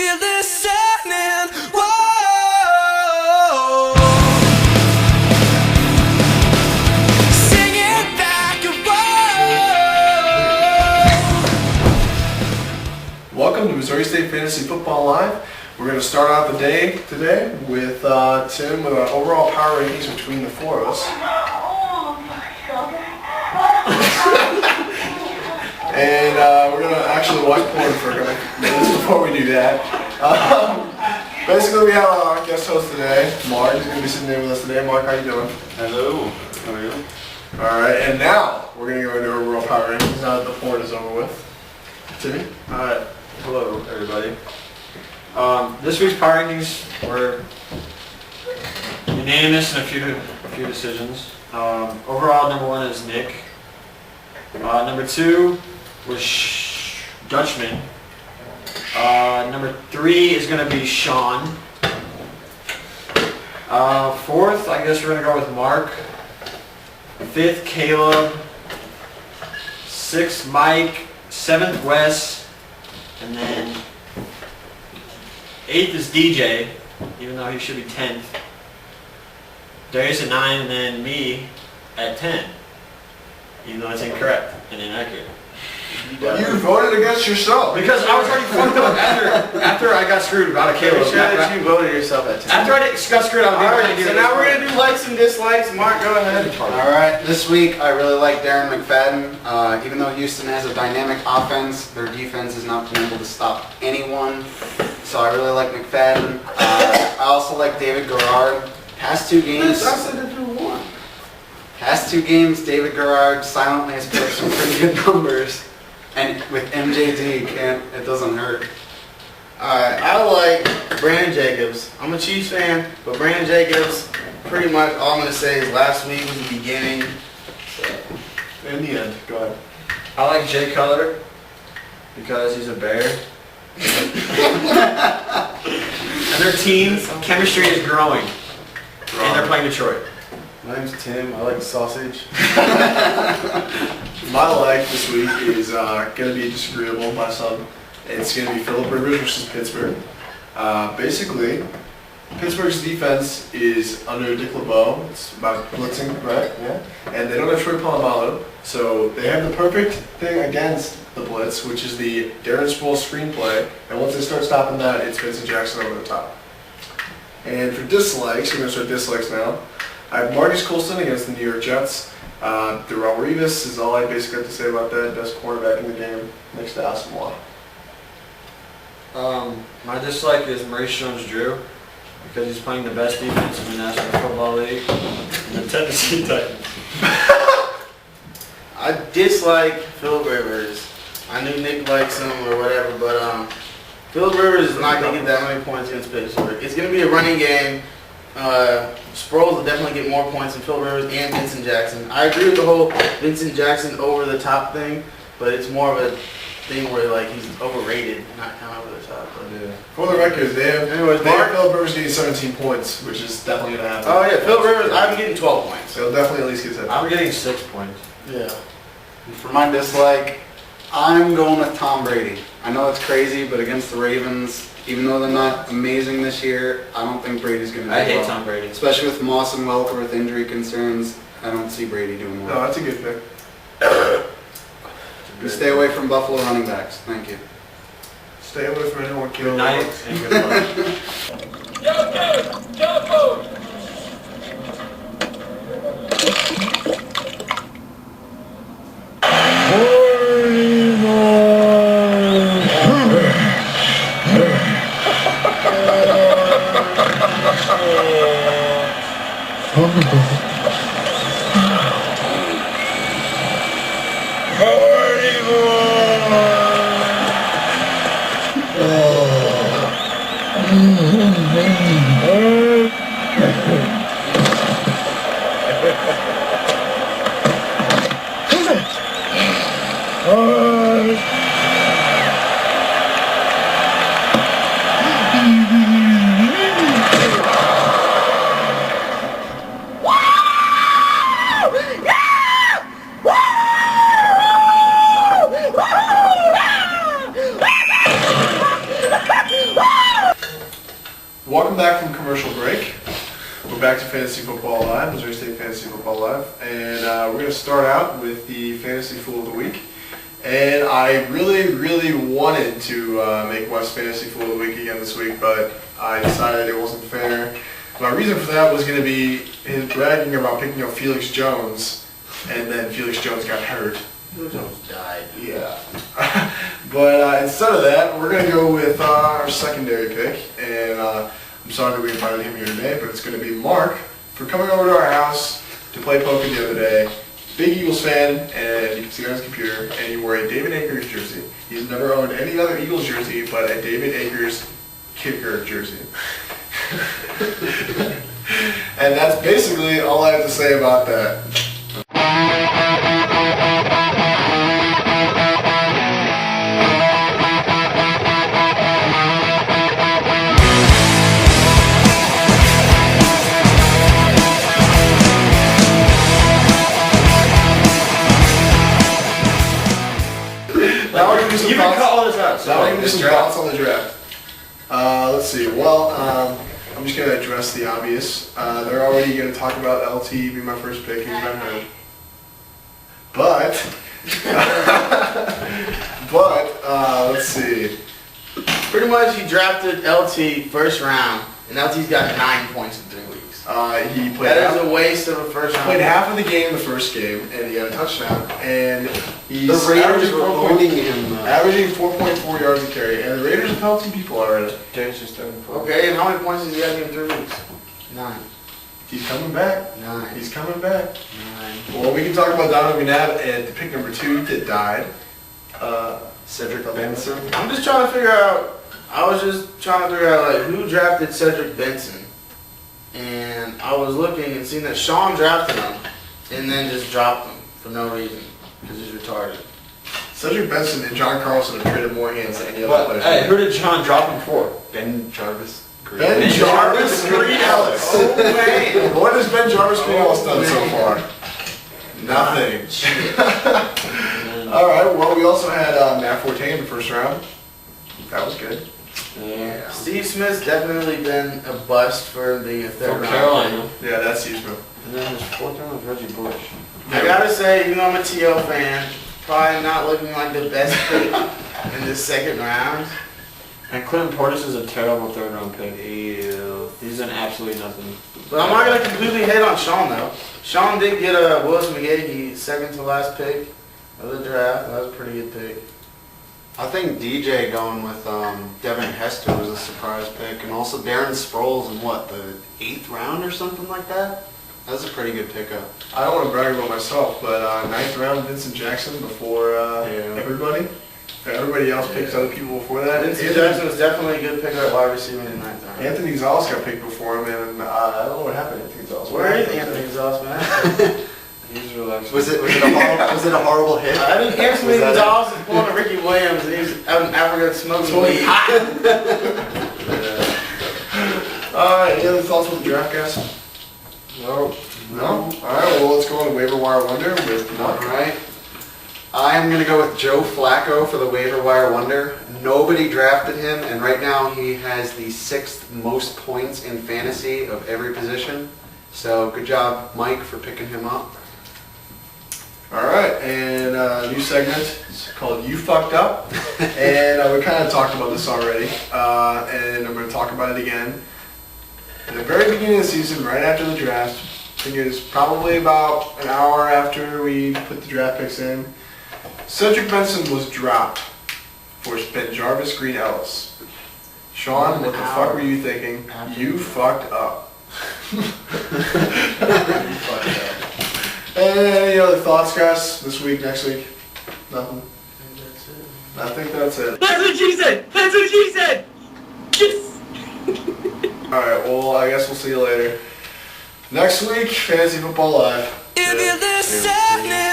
feel this happening. Whoa. Sing it back. Whoa. Welcome to Missouri State Fantasy Football Live. We're going to start out the day today with Tim with our overall power rankings between the four of us. And we're going to actually watch porn for a couple minutes before we do that. Basically, we have our guest host today, Mark. He's going to be sitting there with us today. Mark, how you doing? Hello. How are you? All right, and now we're going to go into our overall power rankings now that the porn is over with. Timmy? Hello, everybody. This week's power rankings were unanimous in a few decisions. Overall, number 1 is Nick. Number 2 was Dutchman. Number 3 is going to be Sean. 4th, I guess we're going to go with Mark. 5th, Caleb. 6th, Mike. 7th, Wes. And then 8th is DJ, even though he should be 10th. Darius at 9, and then me at 10. Even though it's incorrect and inaccurate. You voted against yourself. Because I was already fucked up after I got screwed out of Caleb. Sure that you voted yourself at 10. After I got screwed out of Alright, so now we're going to do likes and dislikes. Mark, go ahead. Alright, this week I really like Darren McFadden. Even though Houston has a dynamic offense, their defense has not been able to stop anyone. So I really like McFadden. I also like David Garrard. Past two games, David Garrard silently has put up some pretty good numbers. And with MJD, it doesn't hurt. Alright, I like Brandon Jacobs. I'm a Chiefs fan, but Brandon Jacobs, pretty much all I'm going to say is last week was the beginning. So, In the end, go ahead. I like Jay Cutler because he's a Bear. And their team's chemistry is growing. And they're playing Detroit. my name's Tim. I like sausage. My like this week is going to be disagreeable, my son. It's going to be Phillip Rivers versus Pittsburgh. Basically, Pittsburgh's defense is under Dick LeBeau. It's about blitzing, right? Yeah. And they don't have Troy Polamalu, so they have the perfect thing against the blitz, which is the Darren Sproles screenplay. And once they start stopping that, it's Vincent Jackson over the top. And for dislikes, we're going to start dislikes now. I have Marcus Colston against the New York Jets. Darrelle Revis is all I basically have to say about that. Best quarterback in the game next to Asamoah. My dislike is Maurice Jones-Drew because he's playing the best defense in the National Football League and the Tennessee Titans. I dislike Phillip Rivers. I knew Nick likes him or whatever, but Phillip Rivers is not going to get that many points against Pittsburgh. It's going to be a running game. Sproles will definitely get more points than Phillip Rivers and Vincent Jackson. I agree with the whole Vincent Jackson over the top thing, but it's more of a thing where like he's overrated, not kind of over the top. But Yeah. For the record, they have Phillip Rivers getting 17 points, which is definitely going to happen. oh yeah, Phillip Rivers, I'm getting 12 points. So he'll definitely at least get 17. I'm getting 6 points. Yeah. And for my dislike, I'm going with Tom Brady. I know it's crazy, but against the Ravens, even though they're not amazing this year, I don't think Brady's going to do I hate well. Tom Brady. Especially with Moss and Welker with injury concerns, I don't see Brady doing No, well. that's a good pick. And stay away from Buffalo running backs. Thank you. Stay away from anyone killing. Good night and good luck. Woo! Welcome back from commercial break. We're back to Fantasy Football Live, Missouri State Fantasy Football Live, and we're going to start out with the Fantasy Fool of the Week. And I really wanted to make Wes Fantasy Fool of the Week again this week, but I decided it wasn't fair. My reason for that was going to be his bragging about picking up Felix Jones, and then Felix Jones got hurt. Felix Jones died. Yeah. But instead of that, we're going to go with our secondary pick, and I'm sorry that we invited him here today, but it's going to be Mark for coming over to our house to play poker the other day. Big Eagles fan, and you can see on his computer, and he wore a David Akers jersey. He's never owned any other Eagles jersey but a David Akers kicker jersey. And that's basically all I have to say about that. Now we're going to do some You can thoughts. cut all this out. Now we're going to do some thoughts on the draft. Let's see. Well, I'm just going to address the obvious. They're already going to talk about LT being my first pick. He's been hurt. But, let's see. Pretty much he drafted LT first round, and LT's got 9 points in 3 weeks. He played That is a waste of a first round. played half of the game the first game, and he got a touchdown. And he's The Raiders averaging were owning him. averaging 4.4 yards a carry. And the Raiders have held some people already. James is starting for. Okay, and how many points has he had in 3 weeks? 9. He's coming back. 9. He's coming back. 9. Well, we can talk about Donovan McNabb at pick number 2 that died. Cedric Benson. I'm just trying to figure out. I was just trying to figure out like who drafted Cedric Benson, and I was looking and seeing that Sean drafted him, and then just dropped him for no reason because he's retarded. Cedric Benson and John Carlson have traded more hands than any other But, players. hey, who did John drop him for? Ben Jarvis. Ben Jarvis Green Ellis. Oh man! What has Ben Jarvis Green Ellis done so far? Nothing. All right. Well, we also had Matt Forte in the first round. That was good. Yeah. Steve Smith's definitely been a bust for being a third From round. Carolina. Yeah, that's useful. And then his fourth round was Reggie Bush. I gotta say, even though I'm a T.O. fan, probably not looking like the best pick in the second round. And Clinton Portis is a terrible third round pick. Ew. He's done absolutely nothing. But I'm not gonna completely hate on Sean though. Sean did get a Willis McGahee second to last pick of the draft. That was a pretty good pick. I think DJ going with Devin Hester was a surprise pick, and also Darren Sproles in what, the 8th round or something like that? That was a pretty good pickup. I don't want to brag about myself, but 9th round Vincent Jackson before everybody. Everybody else picked other people before that. Vincent Jackson was definitely a good pick at wide receiver in the 9th round. Anthony Gonzalez got picked before him, and I don't know what happened to Anthony Gonzalez. Where is Anthony Gonzalez, man? He's relaxed. Was it a horrible hit? I think Anthony Was that it? Gonzalez is pulling a Ricky Williams and he's out in Africa smoking weed. Any other thoughts on the draft, guys? No. No? All right, well, let's go on to waiver wire wonder with All Mark. right. I'm going to go with Joe Flacco for the waiver wire wonder. Nobody drafted him, and right now he has the 6th most points in fantasy of every position. So good job, Mike, for picking him up. All right, and a new segment it's called You Fucked Up. And we kind of talked about this already, and I'm going to talk about it again. At the very beginning of the season, right after the draft, I think it was probably about an hour after we put the draft picks in, Cedric Benson was dropped for Ben Jarvis Green Ellis. Sean, what the fuck were you thinking? You fucked up. Any other thoughts, guys? This week, next week? Nothing? I think that's it. That's what she said! That's what she said! Yes! Alright, well, I guess we'll see you later. Next week, Fantasy Football Live. If you're listening